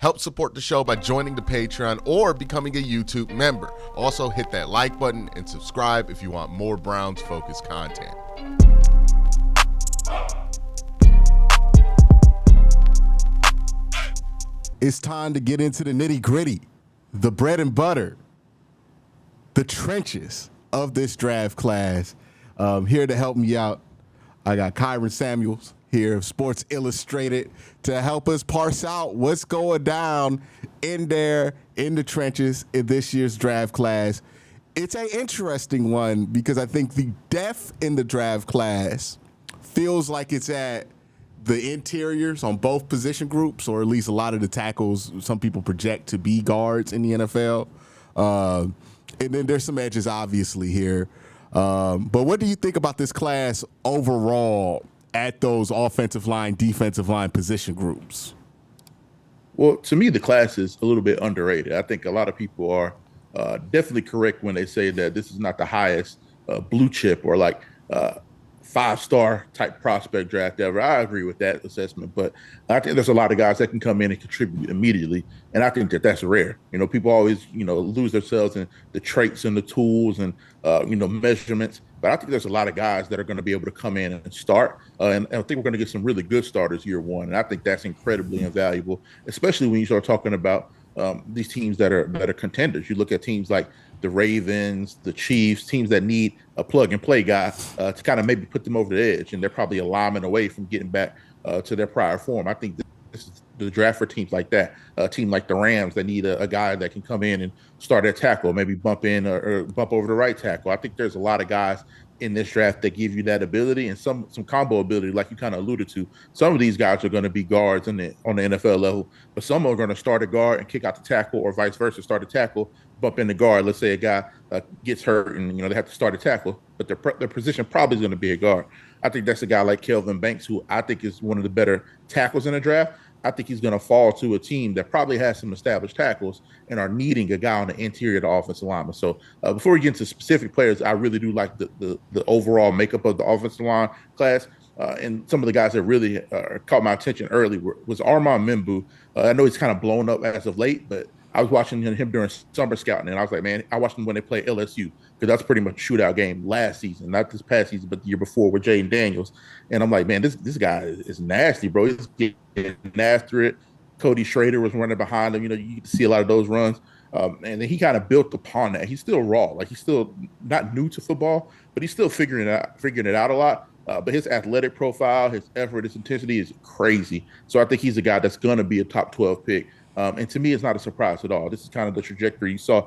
Help support the show by joining the Patreon or becoming a YouTube member. Also, hit that like button and subscribe if you want more Browns-focused content. It's time to get into the nitty-gritty, the bread and butter, the trenches of this draft class. Here to help me out, I got Kyron Samuels here of Sports Illustrated to help us parse out what's going down in there in the trenches in this year's draft class. It's an interesting one because I think the depth in the draft class feels like it's at the interiors on both position groups, or at least a lot of the tackles some people project to be guards in the NFL. And then there's some edges obviously here. But what do you think about this class overall at those offensive line, defensive line position groups? Well, to me, the class is a little bit underrated. I think a lot of people are definitely correct when they say that this is not the highest blue chip or like five-star type prospect draft ever. I agree with that assessment, but I think there's a lot of guys that can come in and contribute immediately, and I think that that's rare. You know, people always, lose themselves in the traits and the tools and, measurements, but I think there's a lot of guys that are going to be able to come in and start, and I think we're going to get some really good starters year one, and I think that's incredibly invaluable, especially when you start talking about these teams that are contenders. You look at teams like the Ravens, the Chiefs, teams that need a plug-and-play guy to kind of maybe put them over the edge, and they're probably a lineman away from getting back to their prior form. I think this is the draft for teams like that. A team like the Rams that need a guy that can come in and start at tackle, maybe bump in or bump over the right tackle. I think there's a lot of guys in this draft that give you that ability and some combo ability, like you kind of alluded to. Some of these guys are going to be guards on the NFL level, but some are going to start a guard and kick out the tackle, or vice versa, start a tackle, bump in the guard. Let's say a guy gets hurt and they have to start a tackle, but their position probably is going to be a guard. I think that's a guy like Kelvin Banks, who I think is one of the better tackles in the draft. I think he's going to fall to a team that probably has some established tackles and are needing a guy on the interior of the offensive lineman. So before we get into specific players, I really do like the overall makeup of the offensive line class. And some of the guys that really caught my attention early was Armand Membu. I know he's kind of blown up as of late, but I was watching him during summer scouting, and I was like, man, I watched him when they played LSU, because that's pretty much a shootout game last season, not this past season, but the year before with Jaden Daniels. And I'm like, man, this guy is nasty, bro. He's getting after it. Cody Schrader was running behind him. You see a lot of those runs. And then he kind of built upon that. He's still raw. Like, he's still not new to football, but he's still figuring it out a lot. But his athletic profile, his effort, his intensity is crazy. So I think he's a guy that's going to be a top 12 pick. And to me, it's not a surprise at all. This is kind of the trajectory you saw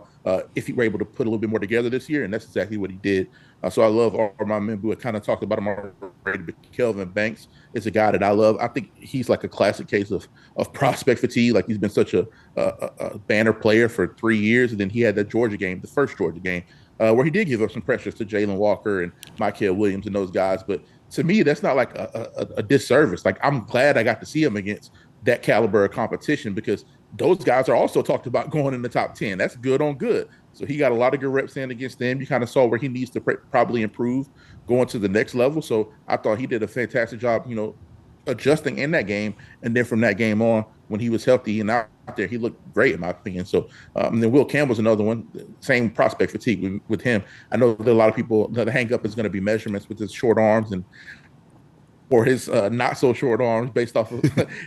if he were able to put a little bit more together this year, and that's exactly what he did. So I love Armand Membu. I kind of talked about him already, but Kelvin Banks is a guy that I love. I think he's like a classic case of prospect fatigue. Like, he's been such a banner player for 3 years, and then he had that Georgia game, the first Georgia game, where he did give up some pressures to Jalen Walker and Mykel Williams and those guys. But to me, that's not like a disservice. Like, I'm glad I got to see him against that caliber of competition, because those guys are also talked about going in the top 10. That's good on good. So he got a lot of good reps in against them. You kind of saw where he needs to probably improve going to the next level. So I thought he did a fantastic job, adjusting in that game. And then from that game on, when he was healthy and out there, he looked great, in my opinion. So and then Will Campbell's another one, same prospect fatigue with him. I know that a lot of people, the hang up is going to be measurements with his short arms or his not so short arms, based off of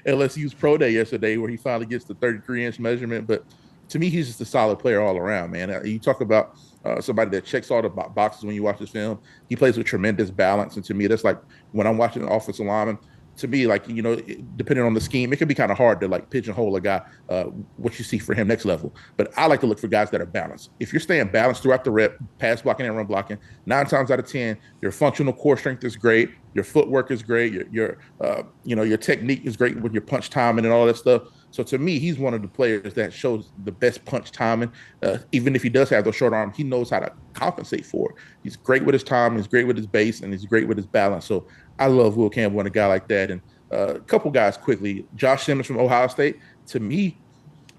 LSU's pro day yesterday, where he finally gets the 33-inch measurement. But to me, he's just a solid player all around, man. You talk about somebody that checks all the boxes when you watch this film. He plays with tremendous balance, and to me, that's like when I'm watching an offensive lineman. To me, like, depending on the scheme, it can be kind of hard to like pigeonhole a guy, what you see for him next level. But I like to look for guys that are balanced. If you're staying balanced throughout the rep, pass blocking and run blocking, 9 times out of 10, your functional core strength is great, your footwork is great, your technique is great with your punch timing and all that stuff. So to me, he's one of the players that shows the best punch timing. Even if he does have those short arms, he knows how to compensate for it. He's great with his timing, he's great with his base, and he's great with his balance. So I love Will Campbell and a guy like that. And a couple guys quickly. Josh Simmons from Ohio State. To me,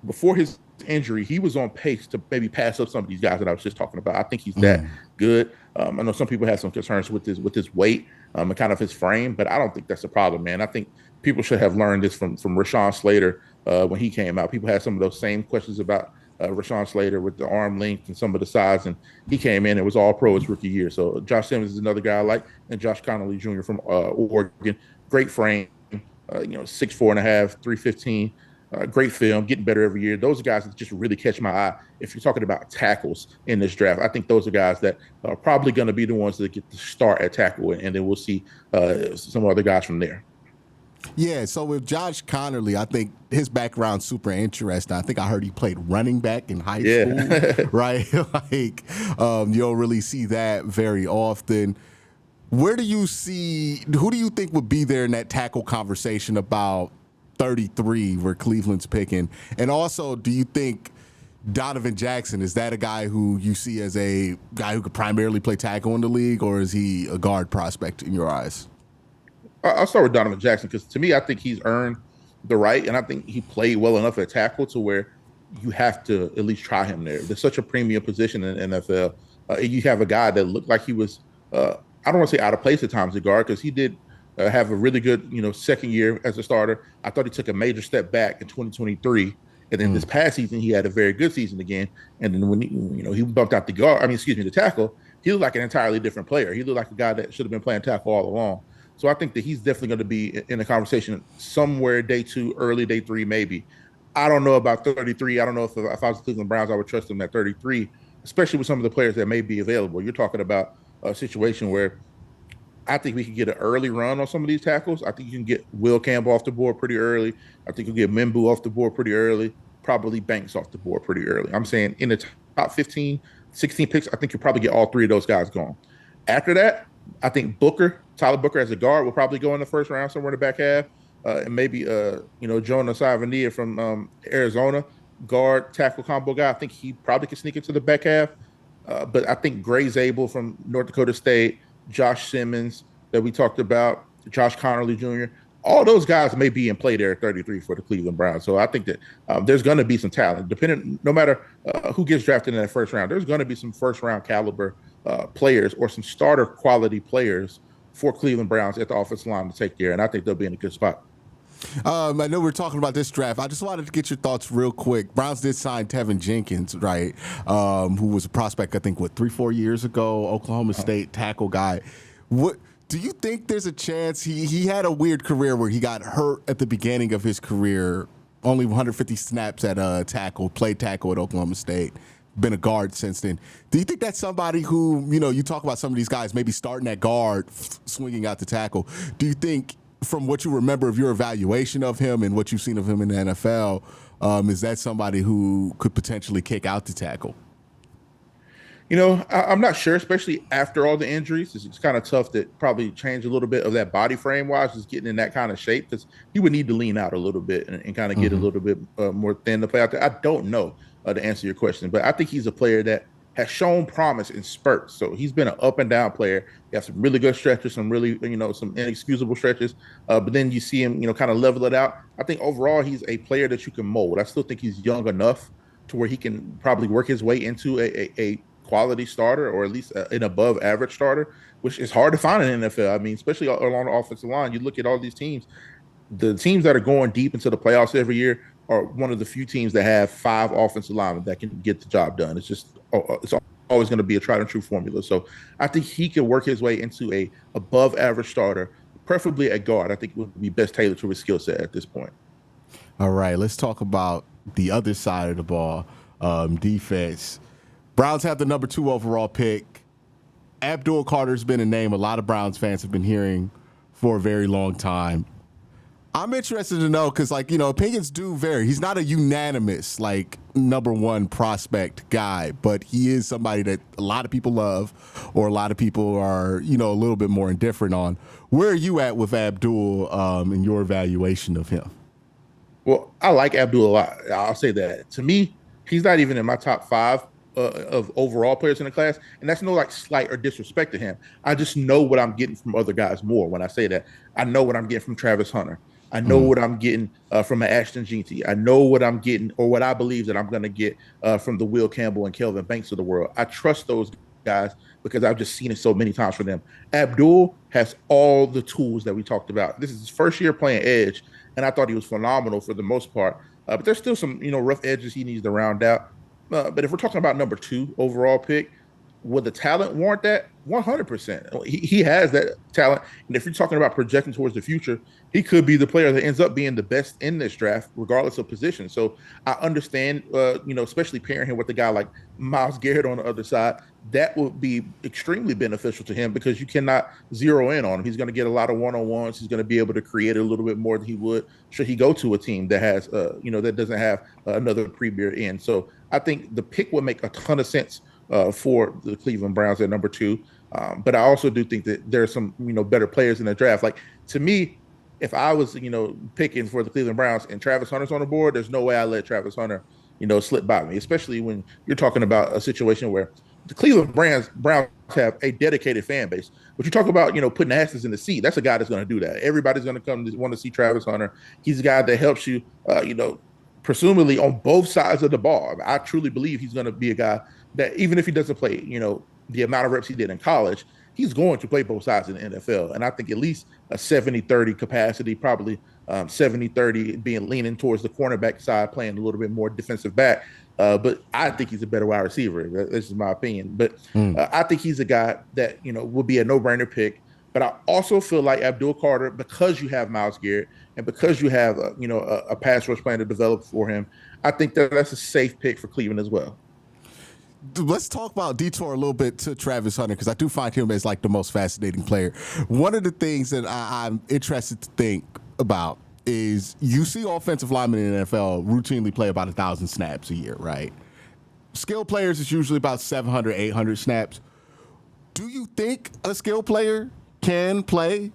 before his injury, he was on pace to maybe pass up some of these guys that I was just talking about. I think he's that good. I know some people have some concerns with his weight and kind of his frame, but I don't think that's a problem, man. I think people should have learned this from Rashawn Slater when he came out. People had some of those same questions about Rashawn Slater with the arm length and some of the size, and he came in and was all pro his rookie year. So Josh Simmons is another guy I like, and Josh Connolly Jr. from Oregon, great frame, 6'4.5", 315. Great film, getting better every year. Those are guys that just really catch my eye. If you're talking about tackles in this draft, I think those are guys that are probably going to be the ones that get the start at tackle, and then we'll see some other guys from there. Yeah, so with Josh Connerly, I think his background's super interesting. I think I heard he played running back in high school, right? Like, you don't really see that very often. Who do you think would be there in that tackle conversation about 33 where Cleveland's picking? And also, do you think Donovan Jackson, is that a guy who you see as a guy who could primarily play tackle in the league, or is he a guard prospect in your eyes? I'll start with Donovan Jackson because to me, I think he's earned the right, and I think he played well enough at tackle to where you have to at least try him there. There's such a premium position in the NFL. You have a guy that looked like he was, I don't want to say out of place at times at guard because he did have a really good, second year as a starter. I thought he took a major step back in 2023. And then this past season, he had a very good season again. And then when he bumped out the tackle, he looked like an entirely different player. He looked like a guy that should have been playing tackle all along. So I think that he's definitely going to be in the conversation somewhere day 2, early day 3, maybe. I don't know about 33. I don't know if I was the Cleveland Browns, I would trust him at 33, especially with some of the players that may be available. You're talking about a situation where I think we could get an early run on some of these tackles. I think you can get Will Campbell off the board pretty early. I think you'll get Mimbu off the board pretty early, probably Banks off the board pretty early. I'm saying in the top 15, 16 picks, I think you'll probably get all 3 of those guys gone. After that, I think Tyler Booker as a guard will probably go in the first round somewhere in the back half. And maybe, Jonah Savania from Arizona, guard tackle combo guy. I think he probably could sneak into the back half. But I think Gray Zabel from North Dakota State, Josh Simmons that we talked about, Josh Connerly Jr., all those guys may be in play there at 33 for the Cleveland Browns. So I think that there's going to be some talent, no matter who gets drafted in that first round. There's going to be some first round caliber players or some starter quality players for Cleveland Browns at the offensive line to take there, and I think they'll be in a good spot. I know we're talking about this draft. I just wanted to get your thoughts real quick. Browns did sign Tevin Jenkins, right, who was a prospect, I think, 3-4 years ago, Oklahoma State tackle guy. What do you think there's a chance he had a weird career where he got hurt at the beginning of his career, only 150 snaps at played tackle at Oklahoma State, been a guard since then. Do you think that's somebody who, you talk about some of these guys maybe starting at guard, swinging out to tackle. Do you think, from what you remember of your evaluation of him and what you've seen of him in the NFL, is that somebody who could potentially kick out to tackle? I'm not sure, especially after all the injuries. It's kind of tough to probably change a little bit of that body frame wise, just getting in that kind of shape, because he would need to lean out a little bit and kind of get a little bit more thin to play out there. I don't know to answer your question, but I think he's a player that has shown promise in spurts. So he's been an up and down player. He has some really good stretches, some really, some inexcusable stretches. But then you see him, kind of level it out. I think overall he's a player that you can mold. I still think he's young enough to where he can probably work his way into a quality starter, or at least an above average starter, which is hard to find in the NFL. I mean, especially along the offensive line. You look at all these teams, the teams that are going deep into the playoffs every year are one of the few teams that have 5 offensive linemen that can get the job done. It's always going to be a tried and true formula. So I think he can work his way into a above average starter, preferably at guard. I think it would be best tailored to his skill set at this point. All right, let's talk about the other side of the ball, defense. Browns have the number 2 overall pick. Abdul Carter's been a name a lot of Browns fans have been hearing for a very long time. I'm interested to know because, opinions do vary. He's not a unanimous, number 1 prospect guy, but he is somebody that a lot of people love or a lot of people are, a little bit more indifferent on. Where are you at with Abdul in your evaluation of him? Well, I like Abdul a lot. I'll say that. To me, he's not even in my top 5 of overall players in the class, and that's no slight or disrespect to him. I just know what I'm getting from other guys more when I say that. I know what I'm getting from Travis Hunter. I know what I'm getting from an Ashton Jeanty. I know what I'm getting, or what I believe that I'm going to get from the Will Campbell and Kelvin Banks of the world. I trust those guys because I've just seen it so many times from them. Abdul has all the tools that we talked about. This is his first year playing edge, and I thought he was phenomenal for the most part. but there's still some rough edges he needs to round out. But if we're talking about number 2 overall pick, would the talent warrant that? 100%. He has that talent. And if you're talking about projecting towards the future, he could be the player that ends up being the best in this draft, regardless of position. So I understand, especially pairing him with a guy like Myles Garrett on the other side, that would be extremely beneficial to him because you cannot zero in on him. He's going to get a lot of one-on-ones. He's going to be able to create a little bit more than he would should he go to a team that has, that doesn't have another premier in. So I think the pick would make a ton of sense for the Cleveland Browns at number 2. But I also do think that there are some, better players in the draft. Like, to me, if I was, picking for the Cleveland Browns and Travis Hunter's on the board, there's no way I let Travis Hunter, slip by me, especially when you're talking about a situation where the Cleveland Browns have a dedicated fan base. But you talk about, putting asses in the seat. That's a guy that's going to do that. Everybody's going to come to want to see Travis Hunter. He's a guy that helps you, presumably on both sides of the ball. I truly believe he's going to be a guy that even if he doesn't play, the amount of reps he did in college, he's going to play both sides in the NFL. And I think at least a 70-30 capacity, probably 70-30 being leaning towards the cornerback side, playing a little bit more defensive back. But I think he's a better wide receiver. This is my opinion. But I think he's a guy that, will be a no-brainer pick. But I also feel like Abdul Carter, because you have Myles Garrett and because you have, a pass rush plan to develop for him, I think that's a safe pick for Cleveland as well. Let's talk about detour a little bit to Travis Hunter because I do find him as like the most fascinating player. One of the things that I'm interested to think about is you see offensive linemen in the NFL routinely play about 1,000 snaps a year, right? Skilled players is usually about 700, 800 snaps. Do you think a skilled player can play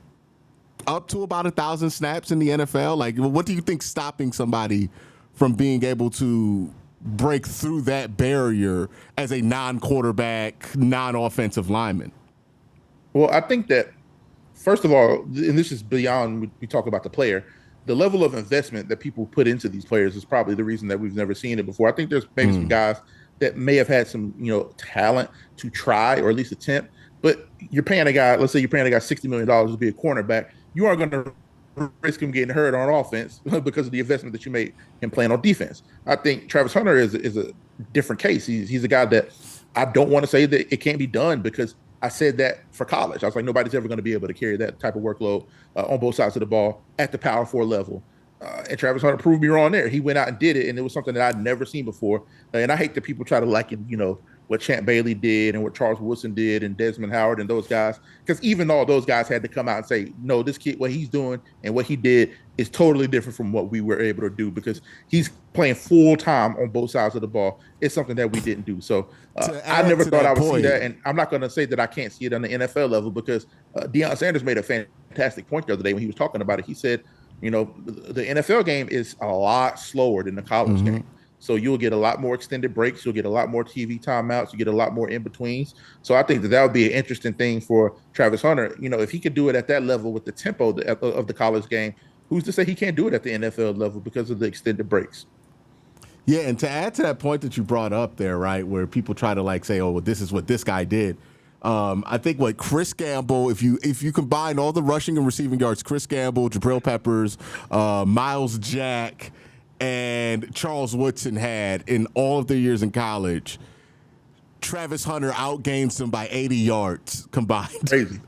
up to about 1,000 snaps in the NFL? Like, what do you think stopping somebody from being able to break through that barrier as a non-quarterback, non-offensive lineman? Well, I think that, first of all, and this is beyond we talk about the player, the level of investment that people put into these players is probably the reason that we've never seen it before. I think there's maybe some guys that may have had some, talent to try or at least attempt, but you're paying a guy, let's say you're paying a guy $60 million to be a cornerback, you aren't going to risk him getting hurt on offense because of the investment that you made him playing on defense. I think Travis Hunter is a different case. He's a guy that I don't want to say that it can't be done because I said that for college. I was like, nobody's ever going to be able to carry that type of workload on both sides of the ball at the Power 4 level. And Travis Hunter proved me wrong there. He went out and did it, and it was something that I'd never seen before. And I hate that people try to liken, what Champ Bailey did and what Charles Woodson did and Desmond Howard and those guys. Because even all those guys had to come out and say, no, this kid, what he's doing and what he did is totally different from what we were able to do because he's playing full time on both sides of the ball. It's something that we didn't do. So I never thought I would see that. And I'm not going to say that I can't see it on the NFL level because Deion Sanders made a fantastic point the other day when he was talking about it. He said, the NFL game is a lot slower than the college game. So you'll get a lot more extended breaks. You'll get a lot more TV timeouts. You get a lot more in-betweens. So I think that would be an interesting thing for Travis Hunter. If he could do it at that level with the tempo of the college game, who's to say he can't do it at the NFL level because of the extended breaks? Yeah, and to add to that point that you brought up there, right, where people try to say, oh, well, this is what this guy did. I think what Chris Gamble, if you combine all the rushing and receiving yards, Chris Gamble, Jabril Peppers, Miles Jack, and Charles Woodson had in all of their years in college, Travis Hunter outgained them by 80 yards combined. Crazy.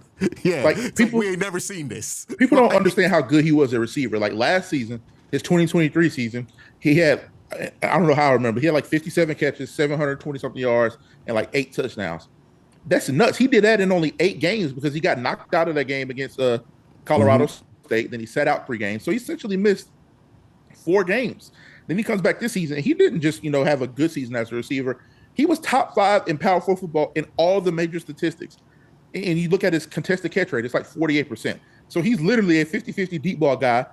Yeah, we ain't never seen this. People don't understand how good he was a receiver. Like last season, his 2023 season, he had, I don't know how I remember, he had 57 catches, 720-something yards, and 8 touchdowns. That's nuts. He did that in only 8 games because he got knocked out of that game against Colorado State. Then he sat out 3 games. So he essentially missed 4 games. Then he comes back this season. And he didn't just, have a good season as a receiver. He was top 5 in Power 4 football in all the major statistics. And you look at his contested catch rate, it's 48%. So he's literally a 50-50 deep ball guy.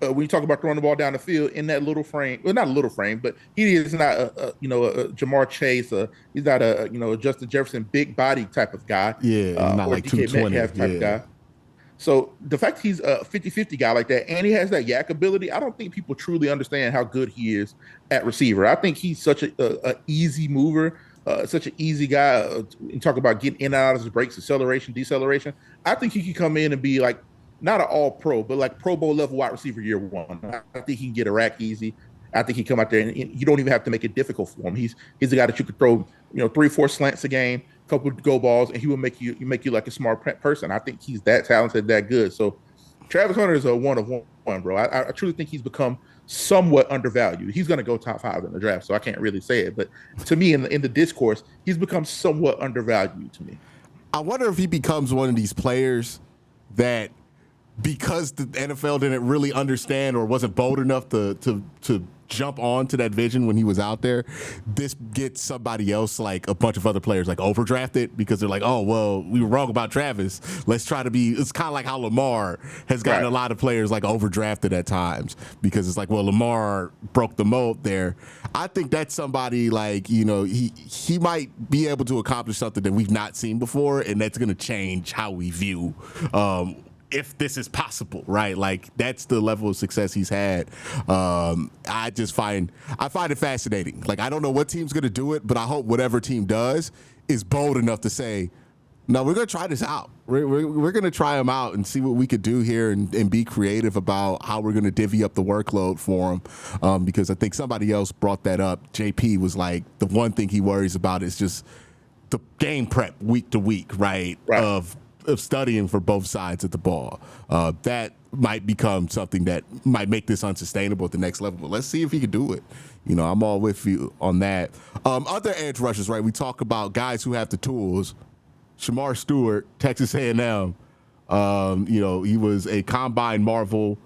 When you talk about throwing the ball down the field in that little frame, well, not a little frame, but he is not a Jamar Chase. He's not a Justin Jefferson big body type of guy. Yeah, not or like DK 220 Metcalf type guy. So the fact he's a 50-50 guy like that, and he has that yak ability, I don't think people truly understand how good he is at receiver. I think he's such a easy mover, such an easy guy. You talk about getting in and out of his breaks, acceleration, deceleration. I think he could come in and be not an all pro, but Pro Bowl level wide receiver year 1. I think he can get a rack easy. I think he come out there and you don't even have to make it difficult for him. He's a guy that you could throw 3-4 slants a game, couple of go balls, and he will make you like a smart person. I think he's that talented, that good. So Travis Hunter is a one of one, bro. I truly think he's become somewhat undervalued. He's going to go top 5 in the draft, so I can't really say it. But to me, in the discourse, he's become somewhat undervalued to me. I wonder if he becomes one of these players that, because the NFL didn't really understand or wasn't bold enough to jump on to that vision when he was out there, this gets somebody else, like a bunch of other players, like overdrafted because they're like, oh, well, we were wrong about Travis. Let's try to be. It's kind of like how Lamar has gotten a lot of players like overdrafted at times because it's like, well, Lamar broke the mold there. I think that's somebody like, he might be able to accomplish something that we've not seen before, and that's going to change how we view if this is possible, right? Like, that's the level of success he's had. I find it fascinating. Like, I don't know what team's going to do it, but I hope whatever team does is bold enough to say, no, we're going to try this out. We're going to try him out and see what we could do here and be creative about how we're going to divvy up the workload for him. Because I think somebody else brought that up. JP was like, the one thing he worries about is just the game prep week to week, right? Of studying for both sides of the ball. That might become something that might make this unsustainable at the next level. But let's see if he can do it. I'm all with you on that. Other edge rushers, right? We talk about guys who have the tools. Shamar Stewart, Texas A&M. He was a combine marvel.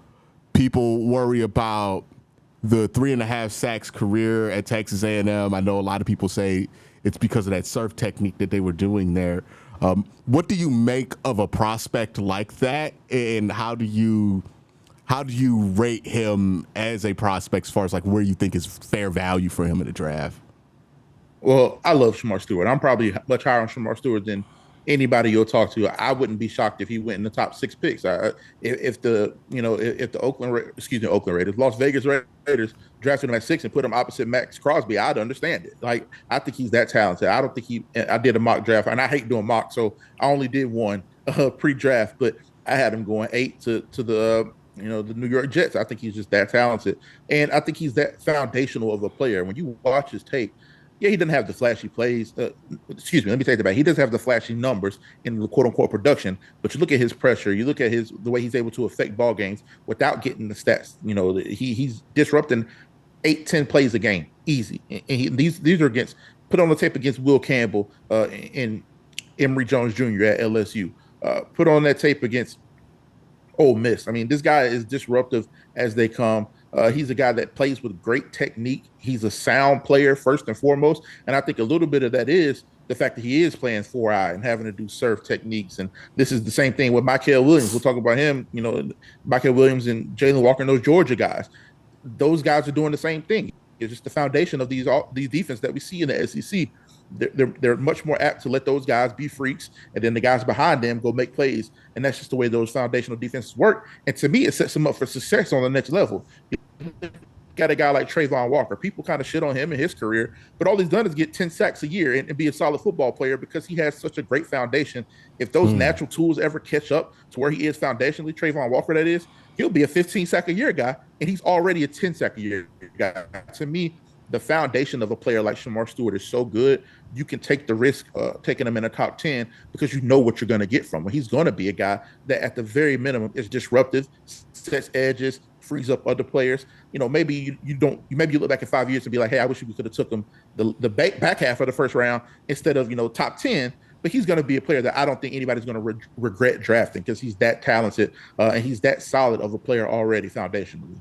People worry about the 3.5 sacks career at Texas A&M. I know a lot of people say it's because of that surf technique that they were doing there. What do you make of a prospect like that, and how do you rate him as a prospect as far as like where you think is fair value for him in the draft? Well, I love Shamar Stewart. I'm probably much higher on Shamar Stewart than anybody you'll talk to. I wouldn't be shocked if he went in the top 6 picks. If the Oakland Raiders, Las Vegas Raiders drafted him at 6 and put him opposite Max Crosby, I'd understand it. Like, I think he's that talented. I don't think I did a mock draft, and I hate doing mock, so I only did one pre-draft, but I had him going 8 to the the New York Jets. I think he's just that talented, and I think he's that foundational of a player. When you watch his tape, yeah, he doesn't have the flashy plays. Excuse me, let me take that back. He doesn't have the flashy numbers in the quote unquote production, but you look at his pressure, you look at the way he's able to affect ball games without getting the stats. He's disrupting 8-10 plays a game, easy. And these are put on the tape against Will Campbell and Emory Jones Jr. at LSU. Put on that tape against Ole Miss. I mean, this guy is disruptive as they come. He's a guy that plays with great technique. He's a sound player first and foremost, and I think a little bit of that is the fact that he is playing 4-eye and having to do surf techniques. And this is the same thing with Michael Williams. We'll talk about him. Michael Williams and Jalen Walker and those Georgia guys. Those guys are doing the same thing. It's just the foundation of these defense that we see in the SEC. They're much more apt to let those guys be freaks, and then the guys behind them go make plays. And that's just the way those foundational defenses work. And to me, it sets them up for success on the next level. Got a guy like Trayvon Walker. People kind of shit on him in his career, but all he's done is get 10 sacks a year and be a solid football player because he has such a great foundation. If those natural tools ever catch up to where he is foundationally, Trayvon Walker, that is, he'll be a 15 sack a year guy, and he's already a 10 sack a year guy. To me, the foundation of a player like Shamar Stewart is so good, you can take the risk taking him in the top 10 because you know what you're going to get from him. He's going to be a guy that at the very minimum is disruptive, sets edges, frees up other players. Maybe you look back in 5 years and be like, hey, I wish we could have took him the back half of the first round instead of, top 10. But he's going to be a player that I don't think anybody's going to regret drafting because he's that talented and he's that solid of a player already foundationally.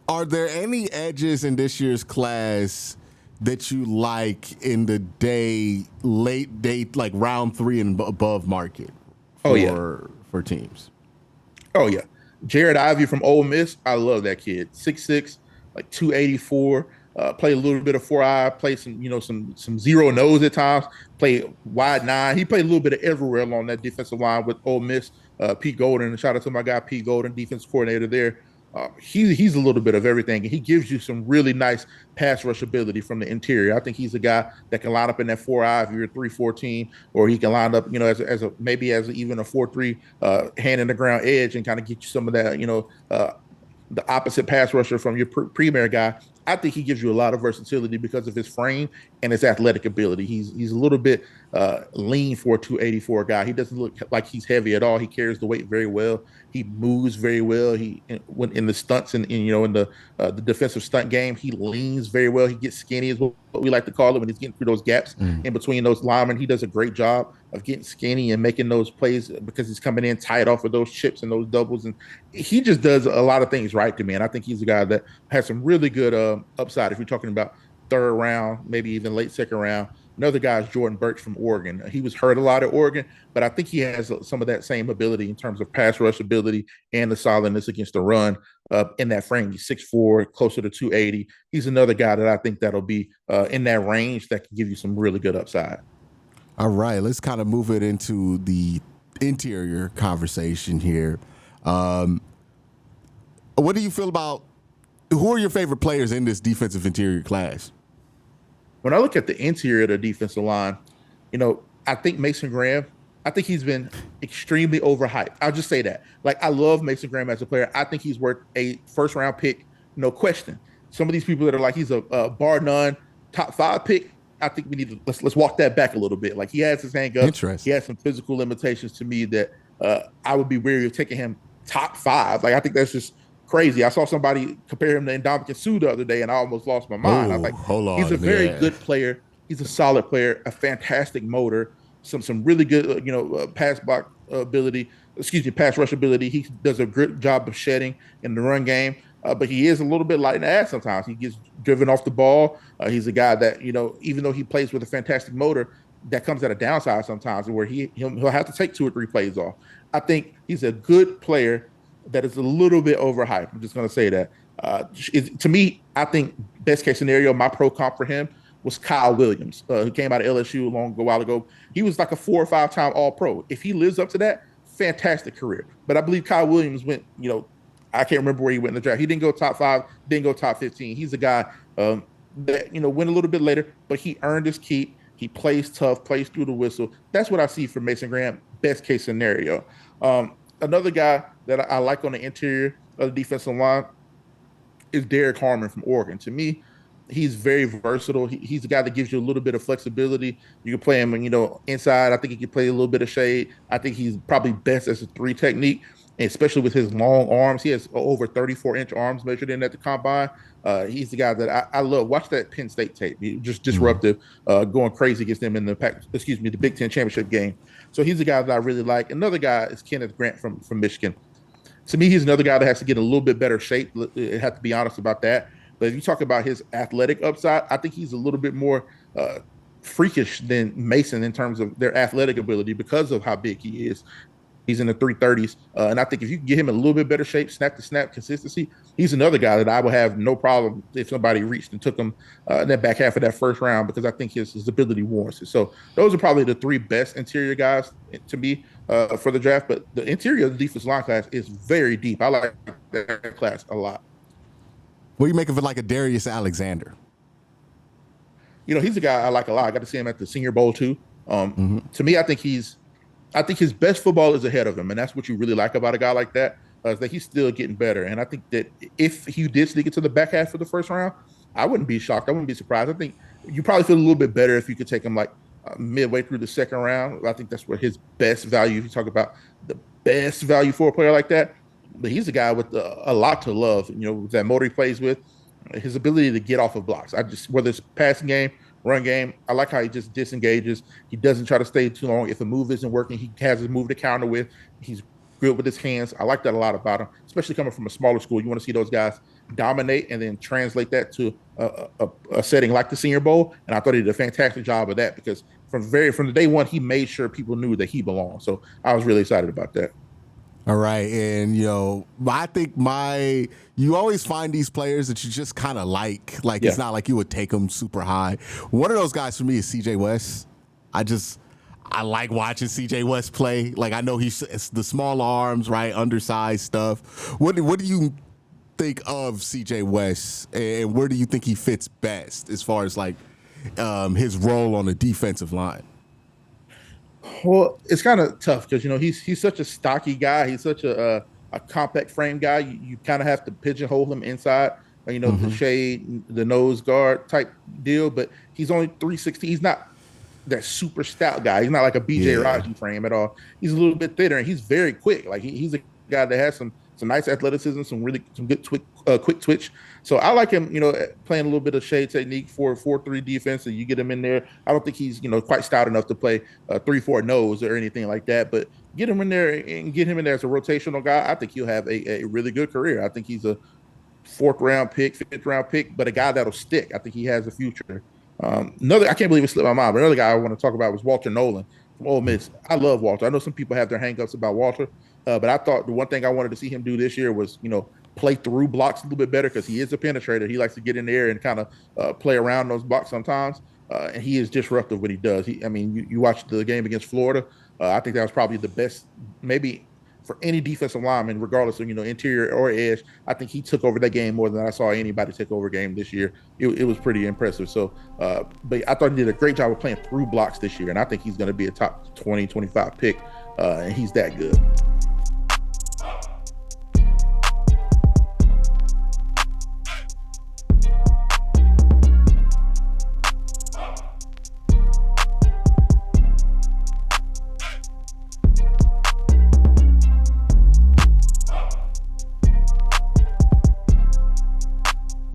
Are there any edges in this year's class that you like in the late day, like round 3 and above market for teams? Oh, yeah. Jared Ivey from Ole Miss. I love that kid. 6'6", like 284. Play a little bit of 4-eye, play some zero nose at times, play wide 9. He played a little bit of everywhere along that defensive line with Ole Miss. Pete Golden, shout out to my guy Pete Golden, defensive coordinator there. He's a little bit of everything, and he gives you some really nice pass rush ability from the interior. I think he's a guy that can line up in that 4-eye if you're a 3-4 or he can line up, as even a 4-3 hand in the ground edge and kind of get you some of that, the opposite pass rusher from your premier guy. I think he gives you a lot of versatility because of his frame and his athletic ability. He's a little bit lean for a 284 guy. He doesn't look like he's heavy at all. He carries the weight very well. He moves very well. When in the stunts and in the defensive stunt game, he leans very well. He gets skinny, is what we like to call it, when he's getting through those gaps in between those linemen. He does a great job of getting skinny and making those plays because he's coming in tight off of those chips and those doubles, and he just does a lot of things right to me. And I think he's a guy that has some really good upside. If you're talking about third round, maybe even late second round. Another guy is Jordan Burch from Oregon. He was hurt a lot at Oregon, but I think he has some of that same ability in terms of pass rush ability and the solidness against the run in that frame. He's 6'4", closer to 280. He's another guy that I think that'll be in that range that can give you some really good upside. All right, let's kind of move it into the interior conversation here. What do you feel about, who are your favorite players in this defensive interior class? When I look at the interior of the defensive line, I think Mason Graham, I think he's been extremely overhyped. I'll just say that. Like, I love Mason Graham as a player. I think he's worth a first-round pick, no question. Some of these people that are like he's a bar none top 5 pick, I think we need to let's walk that back a little bit. Like, he has his hang up. He has some physical limitations to me that I would be wary of taking him top 5. Like, I think that's just crazy. I saw somebody compare him to Ndamukong Suh the other day, and I almost lost my mind. I was like, he's a very good player. He's a solid player, a fantastic motor, some really good, pass block ability. Pass rush ability. He does a good job of shedding in the run game. But he is a little bit light in the ass sometimes. He gets driven off the ball. He's a guy that, even though he plays with a fantastic motor, that comes at a downside sometimes, where he'll have to take 2 or 3 plays off. I think he's a good player that is a little bit overhyped. I'm just going to say that. To me, I think best case scenario, my pro comp for him was Kyle Williams, who came out of LSU a while ago. He was like a 4 or 5 time All-Pro. If he lives up to that, fantastic career. But I believe Kyle Williams went, I can't remember where he went in the draft. He didn't go top 5, didn't go top 15. He's a guy that went a little bit later, but he earned his keep. He plays tough, plays through the whistle. That's what I see from Mason Graham, best case scenario. Another guy that I like on the interior of the defensive line is Derek Harmon from Oregon. To me, he's very versatile. He's a guy that gives you a little bit of flexibility. You can play him, inside. I think he can play a little bit of shade. I think he's probably best as a 3 technique, and especially with his long arms. He has over 34-inch arms measured in at the combine. He's the guy that I love. Watch that Penn State tape. He's just disruptive, going crazy against them in the Big Ten championship game. So he's the guy that I really like. Another guy is Kenneth Grant from Michigan. To me, he's another guy that has to get a little bit better shape. I have to be honest about that. But if you talk about his athletic upside, I think he's a little bit more freakish than Mason in terms of their athletic ability because of how big he is. He's in the 330s. And I think if you can get him in a little bit better shape, snap-to-snap consistency, he's another guy that I would have no problem if somebody reached and took him in that back half of that first round, because I think his ability warrants it. So those are probably the 3 best interior guys to me for the draft. But the interior of the defensive line class is very deep. I like that class a lot. What do you make of it like a Darius Alexander? He's a guy I like a lot. I got to see him at the Senior Bowl too. To me, I think his best football is ahead of him, and that's what you really like about a guy like that, is that he's still getting better. And I think that if he did sneak into the back half of the first round, I wouldn't be shocked. I wouldn't be surprised. I think you probably feel a little bit better if you could take him like midway through the second round. I think that's where his best value, if you talk about the best value for a player like that. But he's a guy with a lot to love, that motor he plays with, his ability to get off of blocks. Whether it's passing game, run game, I like how he just disengages. He doesn't try to stay too long. If a move isn't working, he has his move to counter with. He's good with his hands. I like that a lot about him, especially coming from a smaller school. You want to see those guys dominate and then translate that to a setting like the Senior Bowl. And I thought he did a fantastic job of that, because from the day one, he made sure people knew that he belonged. So I was really excited about that. All right. And, I think you always find these players that you just kind of like. It's not like you would take them super high. One of those guys for me is CJ West. I like watching CJ West play. I know it's the small arms, right? Undersized stuff. What do you think of CJ West, and where do you think he fits best as far as his role on the defensive line? Well, it's kind of tough because he's such a stocky guy. He's such a a compact frame guy. You kind of have to pigeonhole him inside, the Mm-hmm. shade, the nose guard type deal. But he's only 360. He's not that super stout guy. He's not like a BJ Yeah. Raji frame at all. He's a little bit thinner and he's very quick. Like he's a guy that has some nice athleticism, some good quick twitch. So I like him, playing a little bit of shade technique for 4-3 defense. And you get him in there. I don't think he's quite stout enough to play 3-4 nose or anything like that. But get him in there and get him in there as a rotational guy. I think he'll have a really good career. I think he's a fourth round pick, fifth round pick, but a guy that'll stick. I think he has a future. I can't believe it slipped my mind, but another guy I want to talk about was Walter Nolan from Ole Miss. I love Walter. I know some people have their hangups about Walter, but I thought the one thing I wanted to see him do this year was, play through blocks a little bit better because he is a penetrator. He likes to get in there and kind of play around those blocks sometimes. And he is disruptive when he does. You watch the game against Florida. I think that was probably the best, maybe for any defensive lineman, regardless of interior or edge. I think he took over that game more than I saw anybody take over a game this year. It was pretty impressive. So, but I thought he did a great job of playing through blocks this year, and I think he's going to be a top 20, 25 pick, and he's that good.